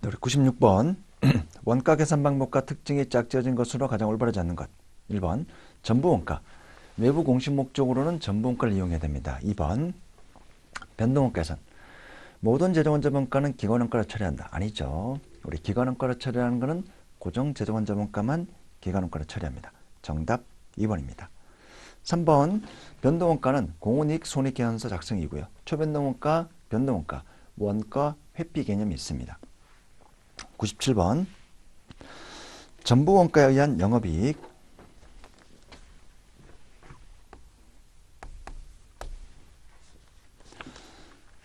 우리 96번 원가 계산 방법과 특징이 짝지어진 것으로 가장 올바르지 않는 것. 1번 전부원가. 외부 공식 목적으로는 전부원가를 이용해야 됩니다. 2번 변동원가 계산. 모든 재정원자원가는 기관원가로 처리한다. 아니죠. 우리 기관원가로 처리하는 것은 고정 재정원자원가만 기관원가로 처리합니다. 정답 2번입니다. 3번 변동원가는 공훈이익 손익계산서 작성이고요. 초변동원가, 변동원가, 원가, 회피 개념이 있습니다. 97번 전부원가에 의한 영업이익.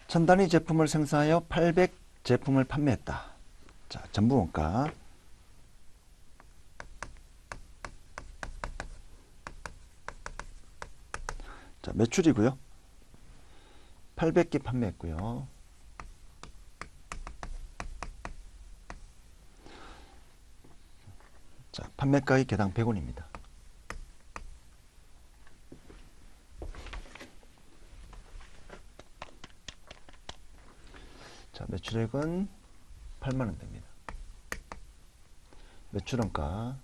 천 단위 제품을 생산하여 800 제품을 판매했다. 자, 전부원가. 자, 매출이고요. 800개 판매했고요. 자, 판매가액 개당 100원입니다. 자, 매출액은 8만원 됩니다. 매출원가.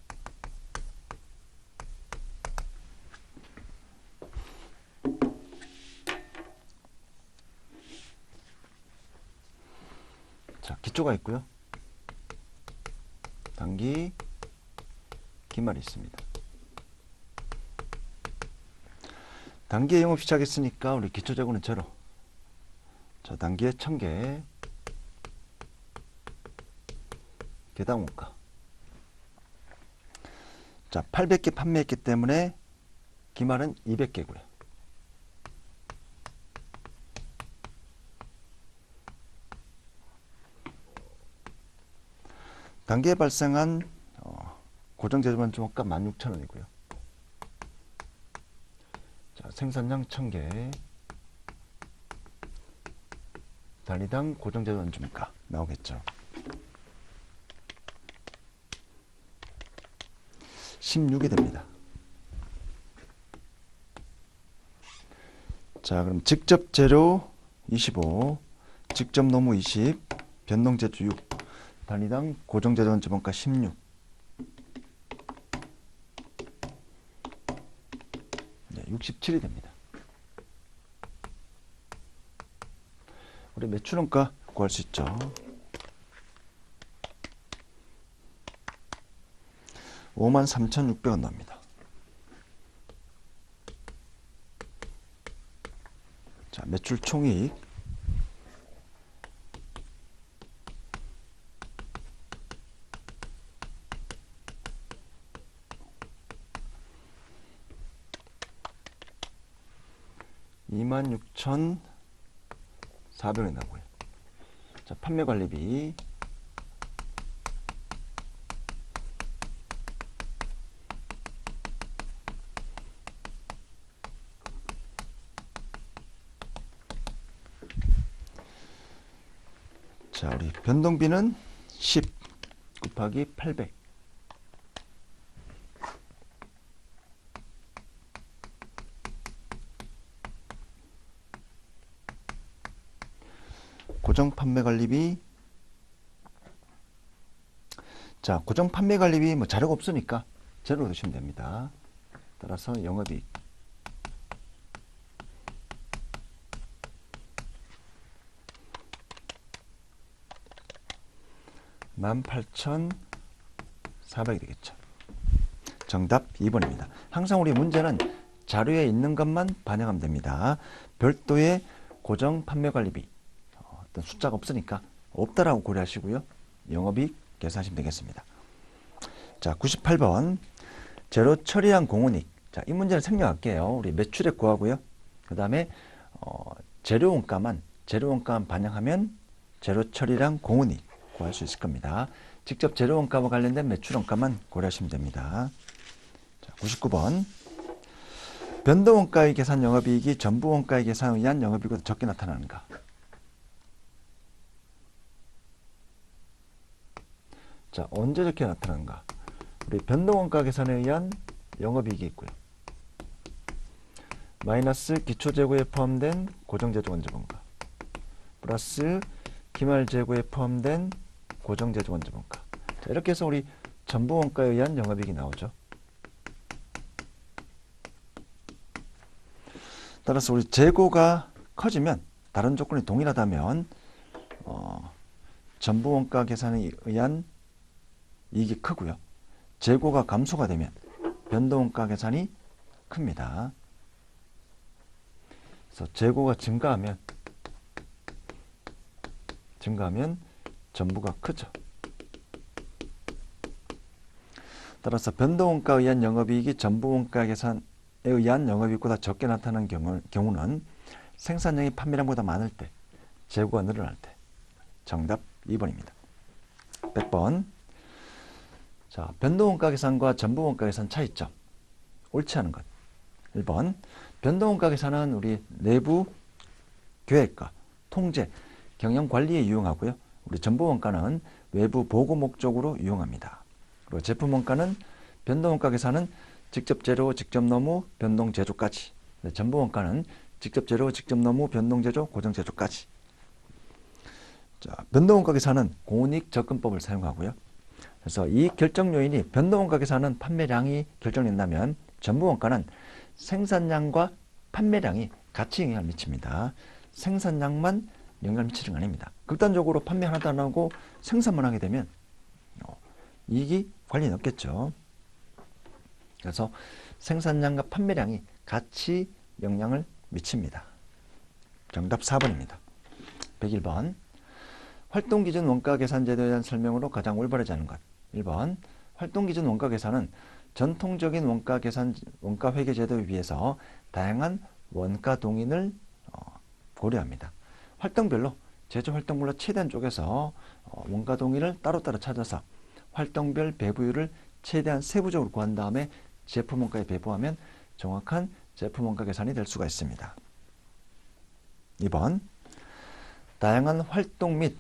자, 기초가 있고요. 단기, 기말이 있습니다. 단기에 영업 시작했으니까 우리 기초재고는 제로. 자, 단기에 1000개. 개당 원가. 자, 800개 판매했기 때문에 기말은 200개고요. 단기에 발생한 고정재정원가 16,000원이고요. 자, 생산량 1000개. 단위당 고정재정원가 나오겠죠. 16이 됩니다. 자, 그럼 직접 재료 25, 직접 노무 20, 변동재주 6, 단위당 고정재정원가 16. 네, 67이 됩니다. 우리 매출원가 구할 수 있죠. 53,600원 나옵니다. 자, 매출 총이익. (26,400원) 나오고요. 자, 판매관리비. 자, 우리 변동비는 10 곱하기 800. 고정 판매관리비. 자, 고정 판매관리비 뭐 자료가 없으니까 제로 넣으시면 됩니다. 따라서 영업이익. 18,400이 되겠죠. 정답 2번입니다. 항상 우리 문제는 자료에 있는 것만 반영하면 됩니다. 별도의 고정 판매관리비 어떤 숫자가 없으니까 없다라고 고려하시고요. 영업이익 계산하시면 되겠습니다. 자, 98번 재료 처리한 공훈이익. 자, 이 문제는 생략할게요. 우리 매출액 구하고요. 그 다음에 재료원가만 반영하면 재료 처리랑 공훈이익 구할 수 있을 겁니다. 직접 재료원가와 관련된 매출원가만 고려하시면 됩니다. 자, 99번 변동원가의 계산 영업이익이 전부원가의 계산에 의한 영업이익보다 적게 나타나는가. 자, 언제 적게 나타나는가. 우리 변동원가 계산에 의한 영업이익이 있고요. 마이너스 기초재고에 포함된 고정재정원자원가 플러스 기말재고에 포함된 고정제조 원자원가. 자, 이렇게 해서 우리 전부원가에 의한 영업이익이 나오죠. 따라서 우리 재고가 커지면, 다른 조건이 동일하다면 전부원가 계산에 의한 이익이 크고요. 재고가 감소가 되면 변동원가 계산이 큽니다. 그래서 재고가 증가하면 전부가 크죠. 따라서 변동원가에 의한 영업이익이 전부원가 계산에 의한 영업이익보다 적게 나타나는 경우는 생산량이 판매량보다 많을 때, 재고가 늘어날 때. 정답 2번입니다. 100번. 자, 변동원가 계산과 전부원가 계산 차이점. 옳지 않은 것. 1번. 변동원가 계산은 우리 내부 계획과 통제, 경영 관리에 이용하고요. 우리 전부원가는 외부 보고 목적으로 이용합니다. 그리고 제품원가는, 변동원가 계산은 직접 재료, 직접 노무, 변동 제조까지. 전부원가는 직접 재료, 직접 노무, 변동 제조, 고정 제조까지. 자, 변동원가 계산은 공훈이익 접근법을 사용하고요. 그래서 이익 결정 요인이 변동원가 계산은 판매량이 결정된다면, 전부원가는 생산량과 판매량이 같이 영향을 미칩니다. 생산량만 영향을 미치는 건 아닙니다. 극단적으로 판매 하나도 안 하고 생산만 하게 되면 이익이 관련이 없겠죠. 그래서 생산량과 판매량이 같이 영향을 미칩니다. 정답 4번입니다. 101번. 활동기준 원가 계산 제도에 대한 설명으로 가장 올바르지 않은 것. 1번. 활동기준 원가 계산은 전통적인 원가 계산, 원가 회계 제도에 비해서 다양한 원가 동인을 고려합니다. 활동별로, 제조 활동별로 최대한 쪼개서 원가 동인을 따로따로 찾아서 활동별 배부율을 최대한 세부적으로 구한 다음에 제품 원가에 배부하면 정확한 제품 원가 계산이 될 수가 있습니다. 2번. 다양한 활동 및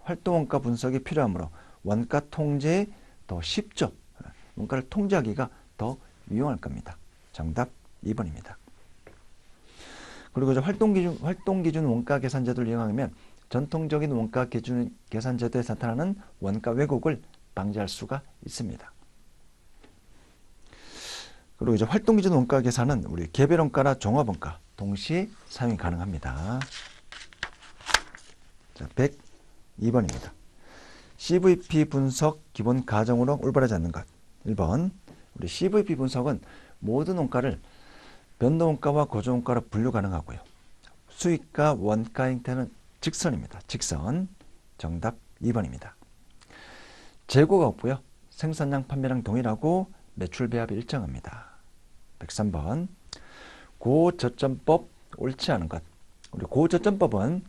활동 원가 분석이 필요하므로 원가 통제에 더 쉽죠. 원가를 통제하기가 더 유용할 겁니다. 정답 2번입니다. 그리고 이제 활동기준 원가 계산 제도를 이용하면 전통적인 원가 기준 계산 제도에 나타나는 원가 왜곡을 방지할 수가 있습니다. 그리고 이제 활동기준 원가 계산은 우리 개별원가나 종합원가 동시에 사용이 가능합니다. 자, 102번입니다. CVP 분석 기본 가정으로 올바르지 않는 것. 1번. 우리 CVP 분석은 모든 원가를 변동원가와 고정원가로 분류 가능하고요. 수익과 원가 형태는 직선입니다. 직선. 정답 2번입니다. 재고가 없고요. 생산량, 판매량 동일하고 매출 배합이 일정합니다. 103번. 고저점법 옳지 않은 것. 우리 고저점법은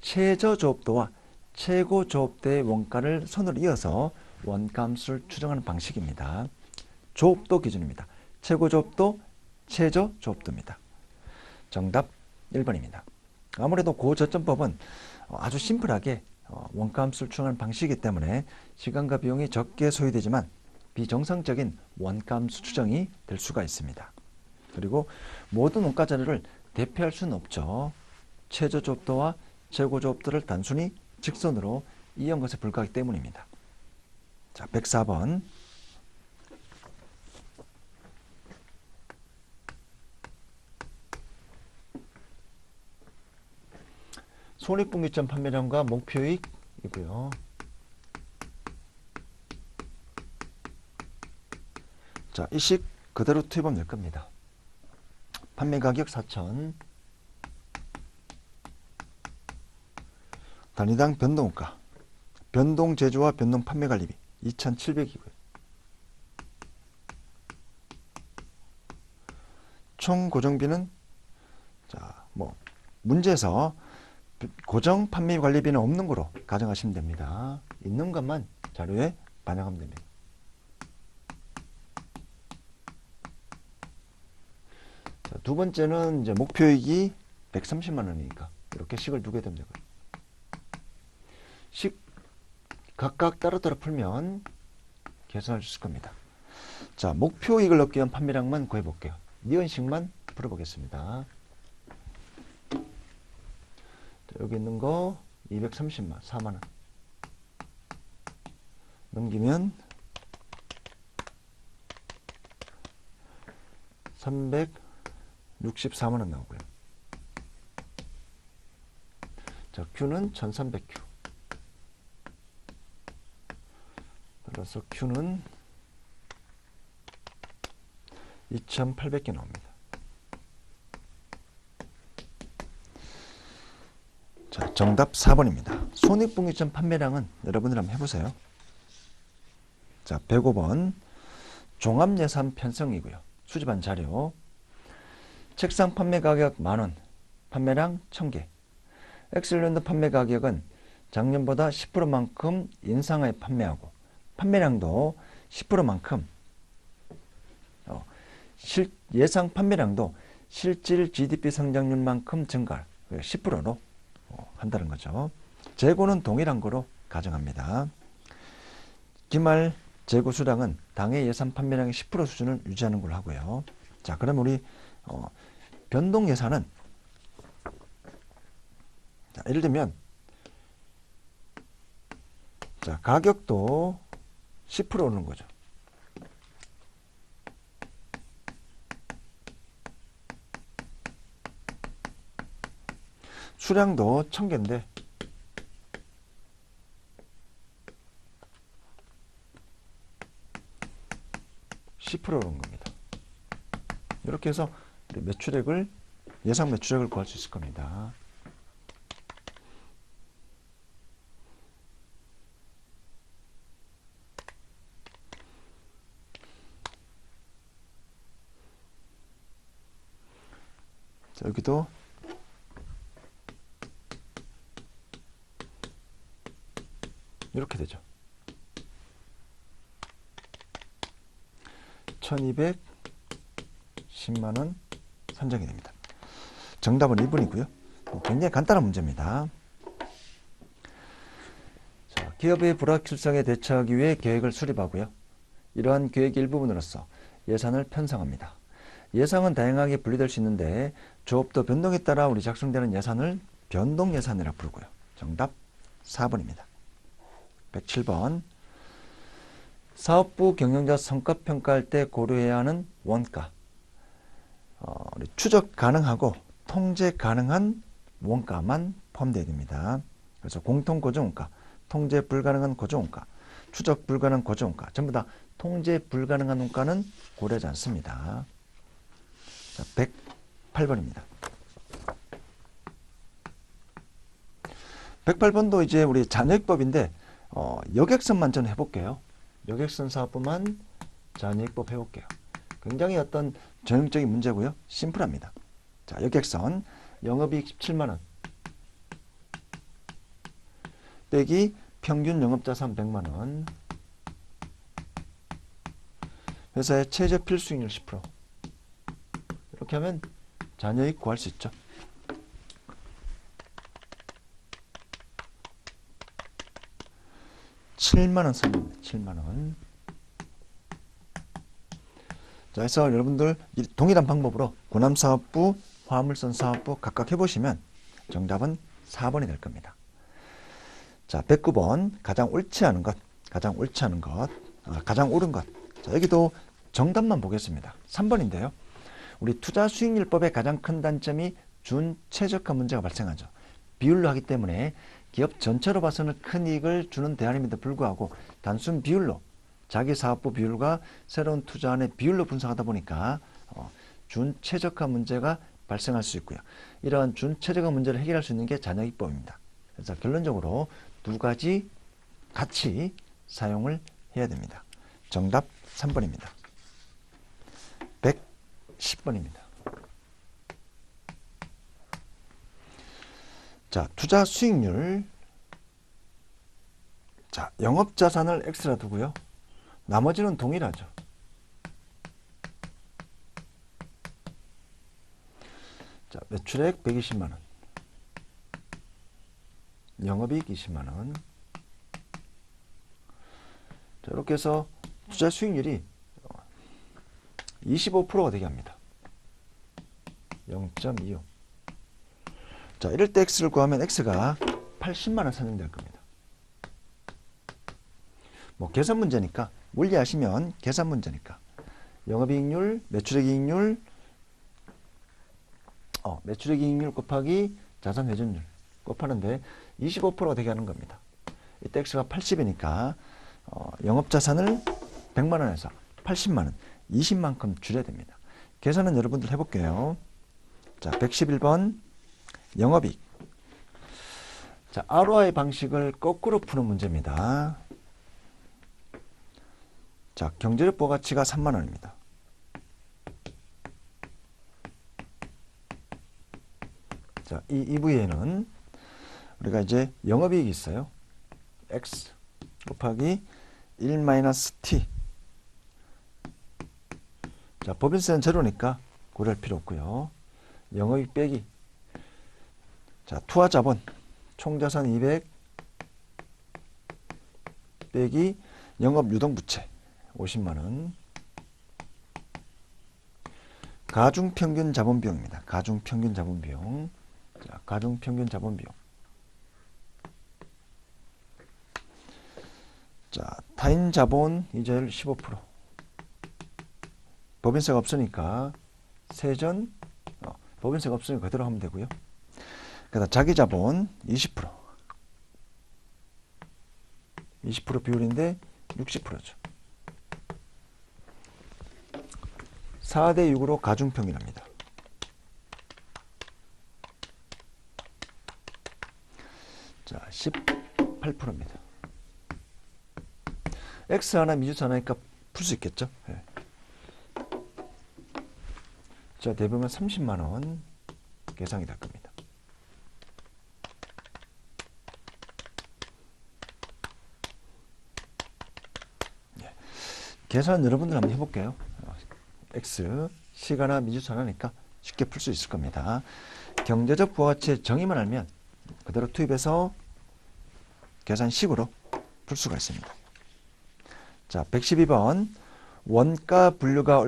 최저조업도와 최고조업도의 원가를 선으로 이어서 원가함수를 추정하는 방식입니다. 조업도 기준입니다. 최고조업도, 최저조업도입니다. 정답 1번입니다. 아무래도 고저점법은 아주 심플하게 원가함수를 추정하는 방식이기 때문에 시간과 비용이 적게 소요되지만 비정상적인 원가함수 추정이 될 수가 있습니다. 그리고 모든 원가 자료를 대표할 수는 없죠. 최저조업도와 최고조업도를 단순히 직선으로 이은 것에 불과하기 때문입니다. 자, 104번. 손익분기점 판매량과 목표이익이고요. 자, 이 식 그대로 투입하면 될 겁니다. 판매 가격 4,000, 단위당 변동원가, 변동 제조와 변동 판매 관리비 2,700이고요. 총 고정비는 문제에서 고정 판매 관리비는 없는 거로 가정하시면 됩니다. 있는 것만 자료에 반영하면 됩니다. 자, 두 번째는 이제 목표이익이 130만 원이니까 이렇게 식을 두게 되면 되고요. 식 각각 따로따로 풀면 계산할 수 있을 겁니다. 자, 목표이익을 얻기 위한 판매량만 구해볼게요. 니은식만 풀어보겠습니다. 자, 여기 있는 거 230만, 4만 원. 넘기면 364만 원 나오고요. 자, Q는 1300Q. 따라서 Q는 2800개 나옵니다. 자, 정답 4번입니다. 손익분기점 판매량은 여러분들 한번 해보세요. 자, 105번 종합예산 편성이고요. 수집한 자료. 책상 판매 가격 만원, 판매량 1000개. 엑셀런드 판매 가격은 작년보다 10%만큼 인상하여 판매하고 판매량도 10%만큼 예상 판매량도 실질 GDP 성장률만큼 증가 10%로 한다는 거죠. 재고는 동일한 거로 가정합니다. 기말 재고 수량은 당해 예산 판매량의 10% 수준을 유지하는 걸로 하고요. 자, 그럼 우리 변동 예산은 자, 예를 들면 자, 가격도 10% 오르는 거죠. 수량도 1000개인데 오른 겁니다. 이렇게 해서 매출액을 예상 매출액을 구할 수 있을 겁니다. 자, 여기도 이렇게 되죠. 1210만원 산정이 됩니다. 정답은 1번이고요. 굉장히 간단한 문제입니다. 자, 기업의 불확실성에 대처하기 위해 계획을 수립하고요. 이러한 계획 일부분으로서 예산을 편성합니다. 예상은 다양하게 분리될 수 있는데 조업도 변동에 따라 우리 작성되는 예산을 변동예산이라고 부르고요. 정답 4번입니다. 107번 사업부 경영자 성과평가할 때 고려해야 하는 원가. 추적 가능하고 통제 가능한 원가만 포함되어야 됩니다. 그래서 공통 고정원가, 통제 불가능한 고정원가, 추적 불가능한 고정원가, 전부 다 통제 불가능한 원가는 고려하지 않습니다. 자, 108번입니다. 108번도 이제 우리 잔여익법인데 여객선만 전 해볼게요. 여객선 사업부만 잔여익법 해볼게요. 굉장히 어떤 전형적인 문제고요. 심플합니다. 자, 여객선 영업이익 17만원 빼기 평균 영업자산 100만원 회사의 최저 필수익률 10% 이렇게 하면 잔여익 구할 수 있죠. (7만원) 썼습니다. 7만원. 자, 그래서 여러분들 동일한 방법으로 군함사업부, 화물선사업부 각각 해보시면 정답은 4번이 될 겁니다. 자, 109번 가장 옳지 않은 것, 가장 옳은 것. 자, 여기도 정답만 보겠습니다. 3번인데요. 우리 투자 수익률법의 가장 큰 단점이 준최적화 문제가 발생하죠. 비율로 하기 때문에 기업 전체로 봐서는 큰 이익을 주는 대안임에도 불구하고 단순 비율로 자기 사업부 비율과 새로운 투자안의 비율로 분석하다 보니까 준최적화 문제가 발생할 수 있고요. 이러한 준최적화 문제를 해결할 수 있는 게 잔여익법입니다. 그래서 결론적으로 두 가지 같이 사용을 해야 됩니다. 정답 3번입니다. 110번입니다. 자, 투자 수익률. 자, 영업자산을 X라 두고요. 나머지는 동일하죠. 자, 매출액 120만원. 영업이익 20만원. 자, 이렇게 해서 투자 수익률이 25%가 되게 합니다. 0.25. 자, 이럴 때 X를 구하면 X가 80만원 산정될 겁니다. 뭐 계산 문제니까, 물리 아시면 계산 문제니까. 영업이익률, 매출액이익률, 매출액이익률 곱하기 자산회전율 곱하는데 25%가 되게 하는 겁니다. 이때 X가 80이니까 영업자산을 100만 원에서 80만 원, 20만큼 줄여야 됩니다. 계산은 여러분들 해볼게요. 자, 111번 영업이익. 자, ROI 방식을 거꾸로 푸는 문제입니다. 자, 경제적 부가가치가 3만 원입니다. 자, 이 EV에는 우리가 이제 영업이익이 있어요. X 곱하기 1-T. 자, 법인세는 제로니까 고려할 필요 없고요. 영업이익 빼기. 자, 투하자본 총자산 200 빼기 영업유동부채 50만원. 가중평균 자본비용입니다. 가중평균 자본비용. 자, 가중평균 자본비용. 자, 타인자본 이자율 15%. 법인세가 없으니까 세전, 법인세가 없으니까 그대로 하면 되고요. 그다음 자기자본 20%. 20% 비율인데 60%죠. 4대 6으로 가중평균합니다. 자, 18%입니다. X 하나 미주수 하나니까 풀 수 있겠죠? 네. 자, 대보면 30만원 계산이 될 겁니다. 네. 계산 여러분들 한번 해볼게요. X, C가나 미주수 하나니까 쉽게 풀 수 있을 겁니다. 경제적 부가가치의 정의만 알면 그대로 투입해서 계산식으로 풀 수가 있습니다. 자, 112번 원가 분류가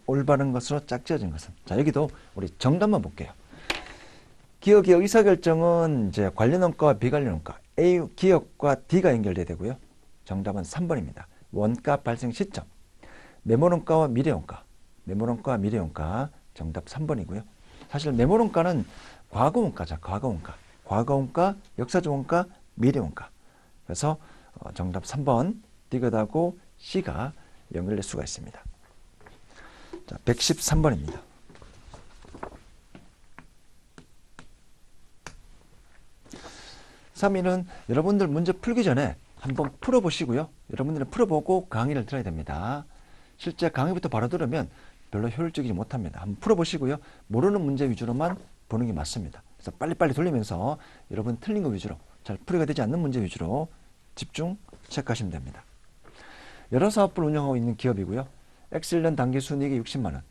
올바른 것으로 짝지어진 것은. 자, 여기도 우리 정답만 볼게요. 기업의 의사결정은 이제 관련 원가와 비관련 원가 A 기업과 D가 연결돼야 되고요. 정답은 3번입니다. 원가 발생 시점 매몰원가와 미래원가. 매몰원가와 미래원가 정답 3번이고요. 사실 매몰원가는 과거원가죠. 과거원가. 과거원가, 역사적 원가, 미래원가. 그래서 정답 3번 디귿하고 C가 연결될 수가 있습니다. 자, 113번입니다. 3위는 여러분들 문제 풀기 전에 한번 풀어보시고요. 여러분들은 풀어보고 강의를 들어야 됩니다. 실제 강의부터 바로 들으면 별로 효율적이지 못합니다. 한번 풀어보시고요. 모르는 문제 위주로만 보는 게 맞습니다. 그래서 빨리빨리 돌리면서 여러분 틀린 거 위주로, 잘 풀이가 되지 않는 문제 위주로 집중 체크하시면 됩니다. 여러 사업부를 운영하고 있는 기업이고요. X1년 당기순이익이 60만원.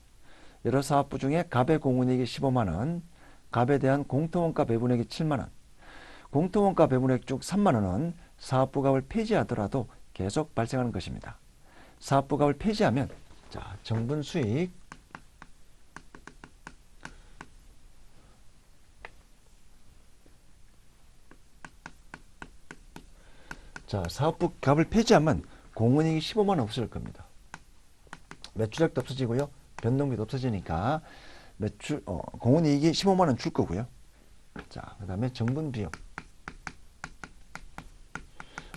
여러 사업부 중에 갑의 공훈이익이 15만원. 갑에 대한 공통원가 배분액이 7만원. 공통원가 배분액 중 3만원은 사업부 갑을 폐지하더라도 계속 발생하는 것입니다. 사업부 갑을 폐지하면 자, 정분 수익 자, 사업부 갑을 폐지하면 공훈이익이 15만원 없어질 겁니다. 매출액도 없어지고요. 변동비도 없어지니까 공훈이익이 15만원 줄 거고요. 자, 그 다음에 정분비용.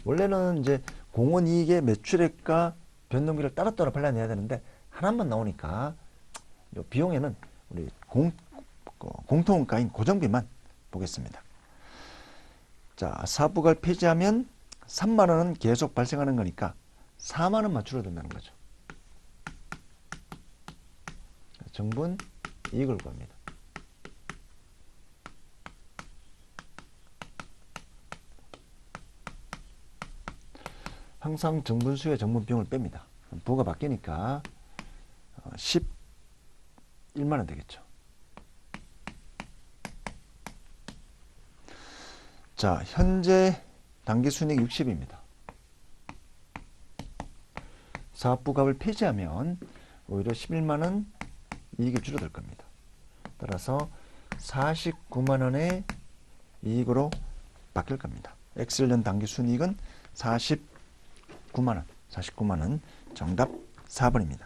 원래는 이제 공훈이익의 매출액과 변동비를 따로따로 발라내야 되는데 하나만 나오니까 이 비용에는 우리 공통원가인 고정비만 보겠습니다. 자, 사업부가를 폐지하면 3만원은 계속 발생하는 거니까 4만원만 줄어든다는 거죠. 정분 이익을 구합니다. 항상 정분수의 정분비용을 뺍니다. 부가 바뀌니까 11만원 되겠죠. 자, 현재 당기순이익 60입니다. 사업부갑을 폐지하면 오히려 11만원 이익이 줄어들 겁니다. 따라서 49만원의 이익으로 바뀔 겁니다. X1년 당기순이익은 49 49만 원. 49만 원. 정답 4번입니다.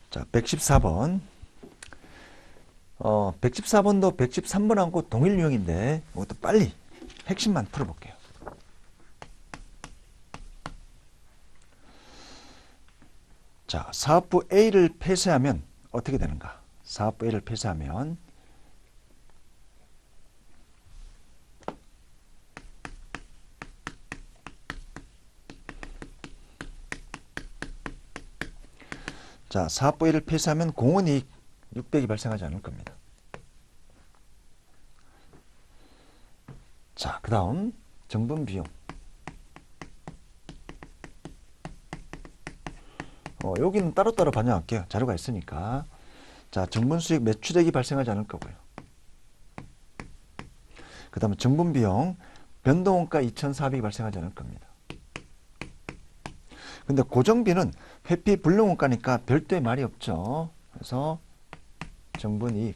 자, 114번. 114번도 113번하고 동일 유형인데 이것도 빨리 핵심만 풀어볼게요. 자, 사업부 A를 폐쇄하면 어떻게 되는가? 사업부 A를 폐쇄하면 자, 사업부 A를 폐쇄하면 공원이익 600이 발생하지 않을 겁니다. 자, 그 다음 정분 비용. 여기는 따로따로 반영할게요. 자료가 있으니까. 자, 정분 수익 매출액이 발생하지 않을 거고요. 그 다음에 정분 비용, 변동원가 2,400이 발생하지 않을 겁니다. 근데 고정비는 회피 불능원가니까 별도의 말이 없죠. 그래서 정분이익.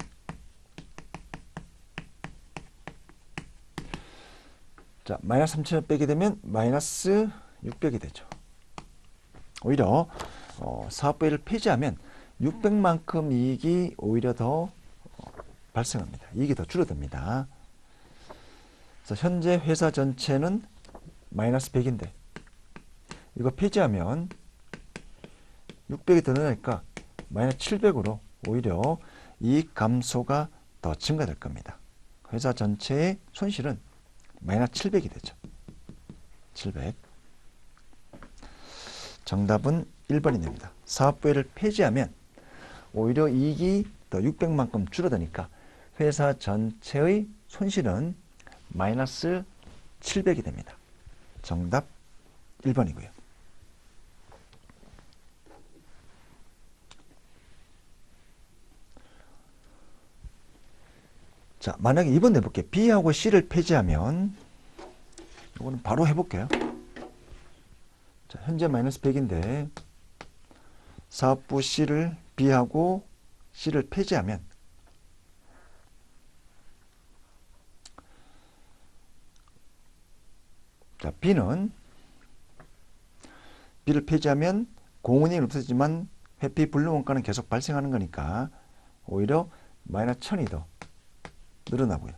자, 마이너스 3,000원 빼게 되면 마이너스 600이 되죠. 오히려 사업부를 폐지하면 600만큼 이익이 오히려 더 발생합니다. 이익이 더 줄어듭니다. 그래서 현재 회사 전체는 마이너스 100인데 이거 폐지하면 600이 더 늘어나니까 마이너스 700으로 오히려 이익 감소가 더 증가될 겁니다. 회사 전체의 손실은 마이너스 700이 되죠. 700. 정답은 1번이 됩니다. 사업부회를 폐지하면 오히려 이익이 더 600만큼 줄어드니까 회사 전체의 손실은 마이너스 700이 됩니다. 정답 1번이고요. 자, 만약에 2번 내볼게요. B하고 C를 폐지하면 이거는 바로 해볼게요. 자, 현재 마이너스 100인데 사업부 C를 B하고 C를 폐지하면 자, B를 폐지하면 공원이 없어지만 회피 불능원가는 계속 발생하는 거니까 오히려 마이너스 1000이 더 늘어나고요.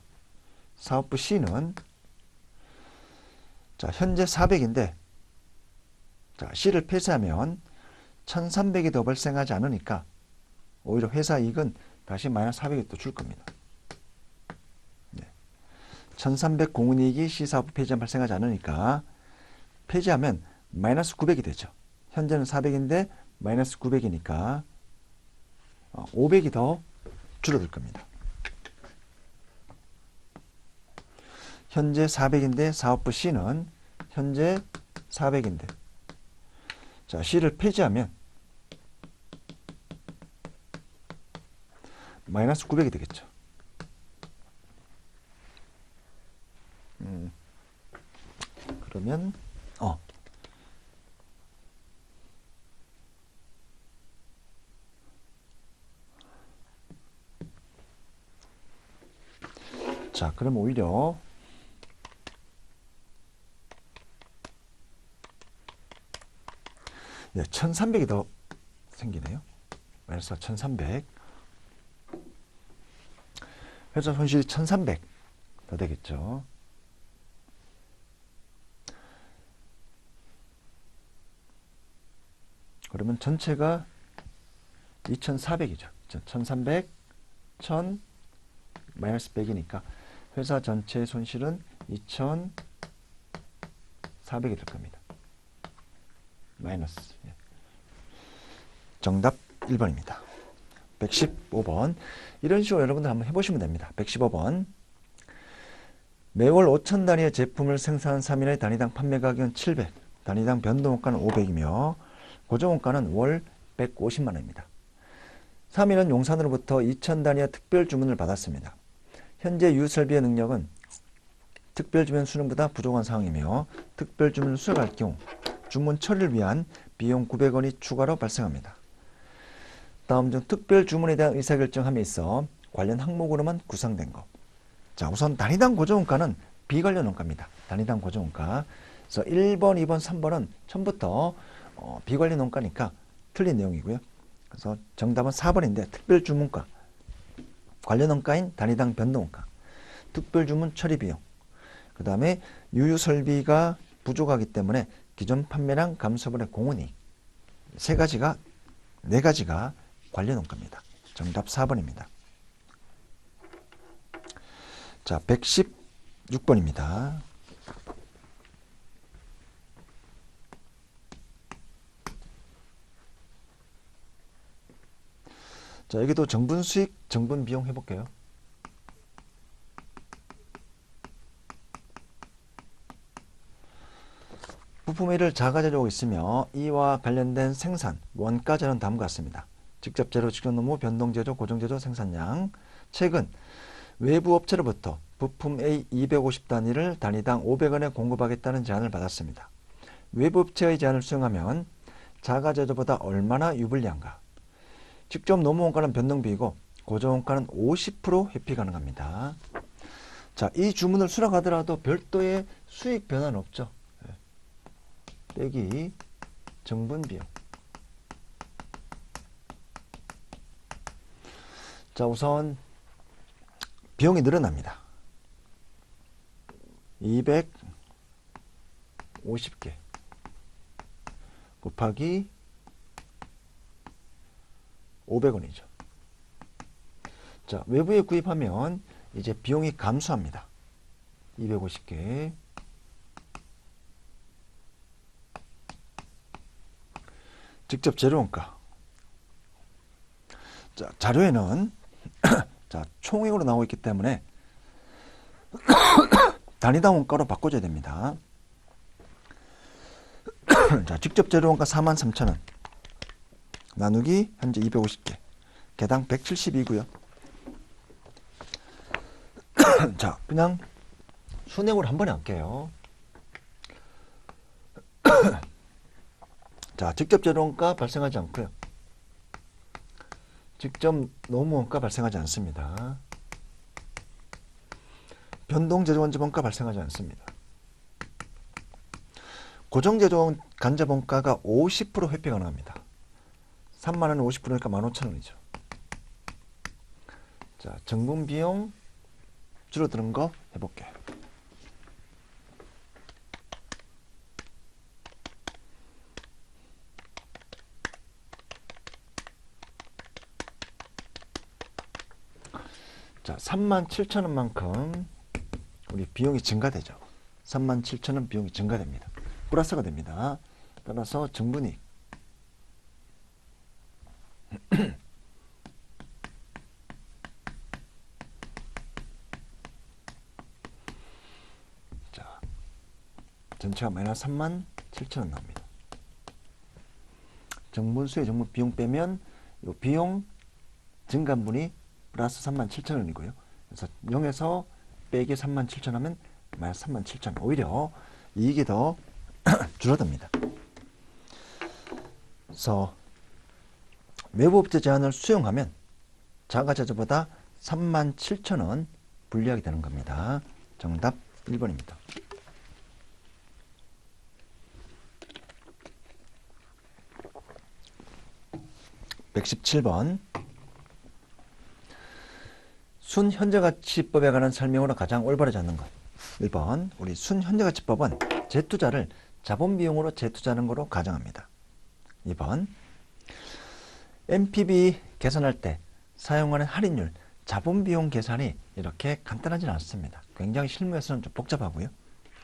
사업부 C는 자, 현재 400인데 자, C를 폐쇄하면 1300이 더 발생하지 않으니까 오히려 회사 이익은 다시 마이너스 400이 또 줄 겁니다. 네. 1300 공은이익이 C사업부 폐지하면 발생하지 않으니까 폐지하면 마이너스 900이 되죠. 현재는 400인데 마이너스 900이니까 500이 더 줄어들 겁니다. 현재 400인데 사업부 C는 현재 400인데 자, C를 폐지하면 마이너스 900이 되겠죠. 그러면 자, 그럼 오히려 네, 1300이 더 생기네요. 마이너스 1300. 회사 손실이 1300 더 되겠죠. 그러면 전체가 2400이죠. 1300, 1000, 마이너스 100이니까 회사 전체 손실은 2400이 될 겁니다. 마이너스. 정답 1번입니다. 115번. 이런 식으로 여러분들 한번 해보시면 됩니다. 115번. 매월 5천 단위의 제품을 생산한 3일의 단위당 판매 가격은 700, 단위당 변동원가는 500이며 고정원가는 월 150만 원입니다. 3일은 용산으로부터 2천 단위의 특별 주문을 받았습니다. 현재 유설비의 능력은 특별 주문 수량보다 부족한 상황이며 특별 주문을 수락할 경우 주문 처리를 위한 비용 900원이 추가로 발생합니다. 다음 중 특별 주문에 대한 의사결정함에 있어 관련 항목으로만 구성된 것. 자, 우선 단위당 고정원가는 비관련 원가입니다. 단위당 고정원가. 그래서 1번, 2번, 3번은 처음부터 비관련 원가니까 틀린 내용이고요. 그래서 정답은 4번인데 특별주문가, 관련 원가인 단위당 변동원가, 특별주문 처리비용, 그 다음에 유유설비가 부족하기 때문에 기존 판매량 감소분의 공원이익, 네 가지가 관련 원가입니다. 정답 4번입니다. 자, 116번입니다. 자, 여기도 정분 수익, 정분 비용 해볼게요. 부품 A를 자가 제조하고 있으며 이와 관련된 생산, 원가 자료는 다음과 같습니다. 직접 제조, 직접 노무, 변동 제조, 고정 제조, 생산량. 최근 외부 업체로부터 부품 A 250단위를 단위당 500원에 공급하겠다는 제안을 받았습니다. 외부 업체의 제안을 수용하면 자가 제조보다 얼마나 유불리한가? 직접 노무 원가는 변동비이고 고정 원가는 50% 회피 가능합니다. 자, 이 주문을 수락하더라도 별도의 수익 변화는 없죠. 빼기 정분 비용. 자, 우선 비용이 늘어납니다. 250개 곱하기 500원이죠. 자, 외부에 구입하면 이제 비용이 감소합니다. 250개 직접 재료원가. 자, 자료에는 자, 총액으로 나오고 있기 때문에 단위당 원가로 바꿔줘야 됩니다. 자, 직접 재료원가 43,000원 나누기 현재 250개 개당 172고요. 자, 그냥 순액으로 한 번에 할게요. 자, 직접 재료원가 발생하지 않고요. 직접 노무원가 발생하지 않습니다. 변동 제조원자원가 발생하지 않습니다. 고정 제조원 간접원가가 50% 회피 가능합니다. 3만원에 50%니까 15,000원이죠. 자, 정분 비용 줄어드는 거 해볼게요. 자, 37,000원만큼 우리 비용이 증가되죠. 37,000원 비용이 증가됩니다. 플러스가 됩니다. 따라서 정분이익. 자, 전체가 마이너스 37,000원 나옵니다. 정분수의 정분 비용 빼면 이 비용 증감분이 플러스 37,000원이고요. 그래서 0에서 빼기 37,000원 하면 마이너스 37,000원. 오히려 이익이 더 줄어듭니다. 그래서 외부업체 제안을 수용하면 자가제조보다 37,000원 불리하게 되는 겁니다. 정답 1번입니다. (117번) 순현재가치법에 관한 설명으로 가장 올바르지 않는 것. 1번, 우리 순현재가치법은 재투자를 자본비용으로 재투자하는 거로 가정합니다. 2번, NPV 계산할 때 사용하는 할인율, 자본비용 계산이 이렇게 간단하지는 않습니다. 굉장히 실무에서는 좀 복잡하고요.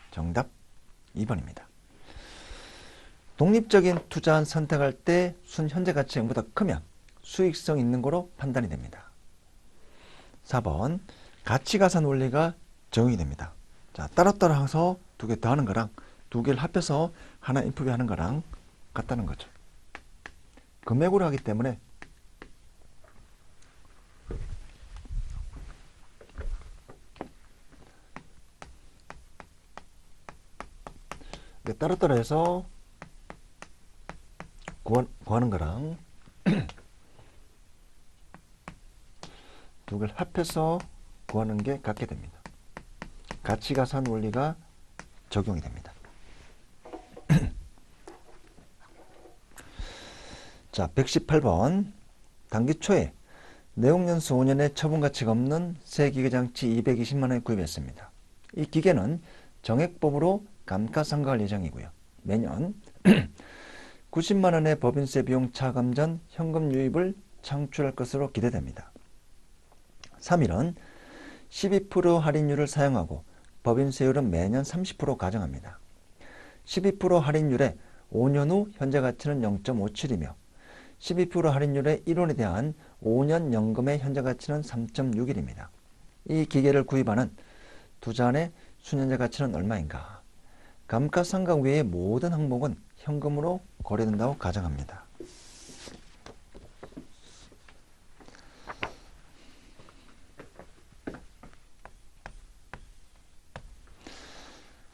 정답 2번입니다. 독립적인 투자안 선택할 때 순현재가치 0보다 크면 수익성 있는 거로 판단이 됩니다. 4번, 가치가산 원리가 적용이 됩니다. 자, 따로따로 해서 두 개 더하는 거랑 두 개를 합해서 하나 NPV 하는 거랑 같다는 거죠. 금액으로 하기 때문에 따로따로 해서 구하는 거랑 두 개를 합해서 구하는 게 같게 됩니다. 가치가산 원리가 적용이 됩니다. 자, 118번. 당기 초에 내용연수 5년에 처분가치가 없는 새 기계장치 220만 원에 구입했습니다. 이 기계는 정액법으로 감가상각할 예정이고요. 매년 90만 원의 법인세 비용 차감 전 현금 유입을 창출할 것으로 기대됩니다. 3일은 12% 할인율을 사용하고 법인세율은 매년 30% 가정합니다. 12% 할인율에 5년 후 현재 가치는 0.57이며 12% 할인율의 1원에 대한 5년 연금의 현재 가치는 3.61입니다. 이 기계를 구입하는 투자안의 순현재 가치는 얼마인가? 감가상각 외의 모든 항목은 현금으로 거래된다고 가정합니다.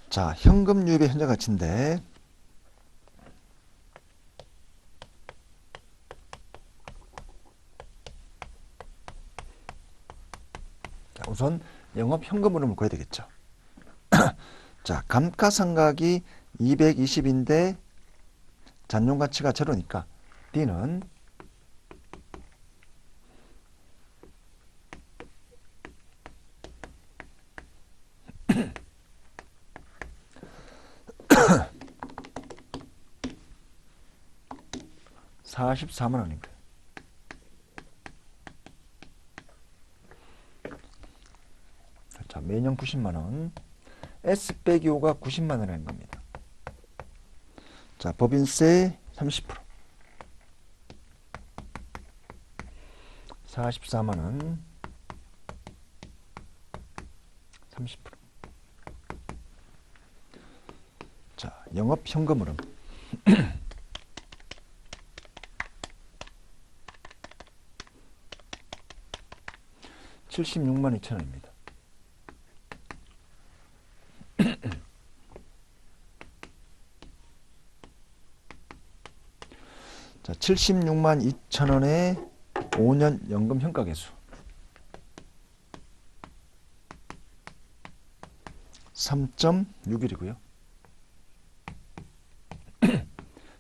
자, 현금 유입의 현재 가치인데 자, 우선 영업 현금으로 구해야 되겠죠. 자, 감가상각이 220인데 잔존 가치가 제로니까 D는 44만 원입니다. 자, 매년 90만 원. S 빼기 5가 90만 원이라는 겁니다. 자, 법인세 30%. 44만 원. 30%. 자, 영업 현금으로 76만 2천 원입니다. 자, 76만 2천 원의 5년 연금 현가계수 3.61이고요.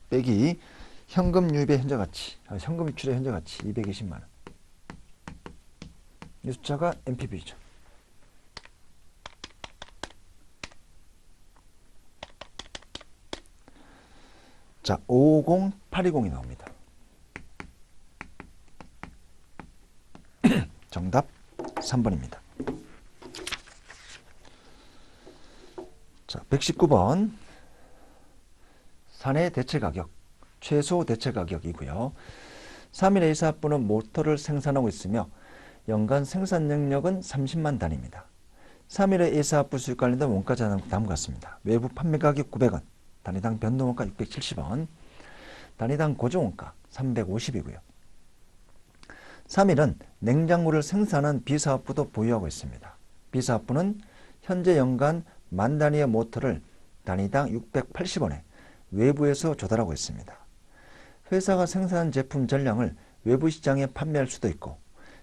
빼기 현금 유입의 현재 가치, 현금 유출의 현재 가치 220만 원. 이 숫자가 NPV죠. 자, 50820이 나옵니다. 정답 3번입니다. 자, 119번. 사내 대체 가격, 최소 대체 가격이고요. 3일 A사업부는 모터를 생산하고 있으며 연간 생산 능력은 30만 단위입니다. 3일의 A사업부 수익 관련된 원가 자료는 다음과 같습니다. 외부 판매 가격 900원, 단위당 변동원가 670원, 단위당 고정원가 350이고요. 3일은 냉장고를 생산한 B사업부도 보유하고 있습니다. B사업부는 현재 연간 만 단위의 모터를 단위당 680원에 외부에서 조달하고 있습니다. 회사가 생산한 제품 전량을 외부 시장에 판매할 수도 있고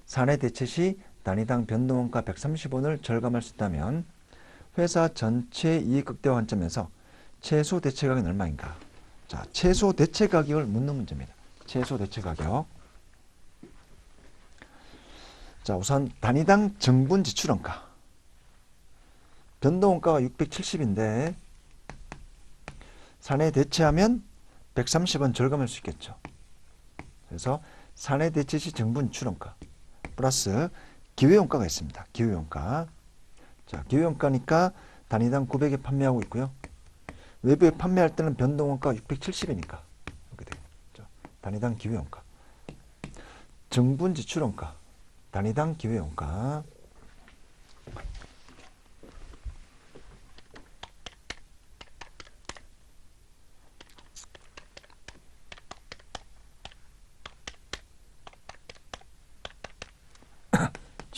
사내 대체 시 단위당 변동원가 130원을 절감할 수 있다면 회사 전체 이익 극대화 관점에서 최소 대체 가격은 얼마인가? 자, 최소 대체 가격을 묻는 문제입니다. 최소 대체 가격. 자, 우선 단위당 정분 지출원가. 변동원가가 670인데 사내 대체하면 130원 절감할 수 있겠죠. 그래서 사내 대체 시 정분 지출원가 플러스 기회원가가 있습니다. 기회원가. 자, 기회원가니까 단위당 900에 판매하고 있고요. 외부에 판매할 때는 변동원가가 670이니까 이렇게 되겠죠. 단위당 기회원가. 정분 지출원가. 단위당 기회원가.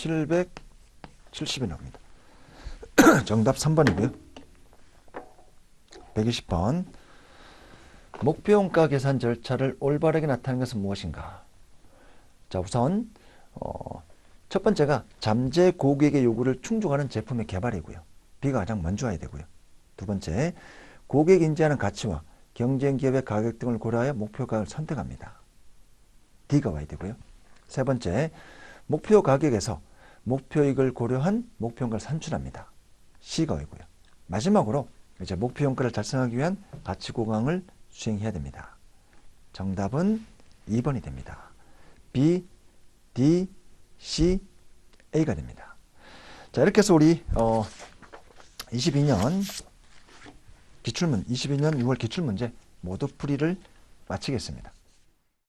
(770이) 나옵니다. 정답 3번이고요. 120번. 목표원가 계산 절차를 올바르게 나타내는 것은 무엇인가? 자, 우선 첫 번째가 잠재 고객의 요구를 충족하는 제품의 개발이고요. B가 가장 먼저 와야 되고요. 두 번째, 고객이 인지하는 가치와 경쟁 기업의 가격 등을 고려하여 목표 가격을 선택합니다. D가 와야 되고요. 세 번째, 목표 가격에서 목표 이익을 고려한 목표 원가를 산출합니다. C가 오고요. 마지막으로 이제 목표 원가를 달성하기 위한 가치 고강을 수행해야 됩니다. 정답은 2번이 됩니다. B, D, C, A가 됩니다. 자, 이렇게 해서 우리 22년 6월 기출문제 모두 풀이를 마치겠습니다.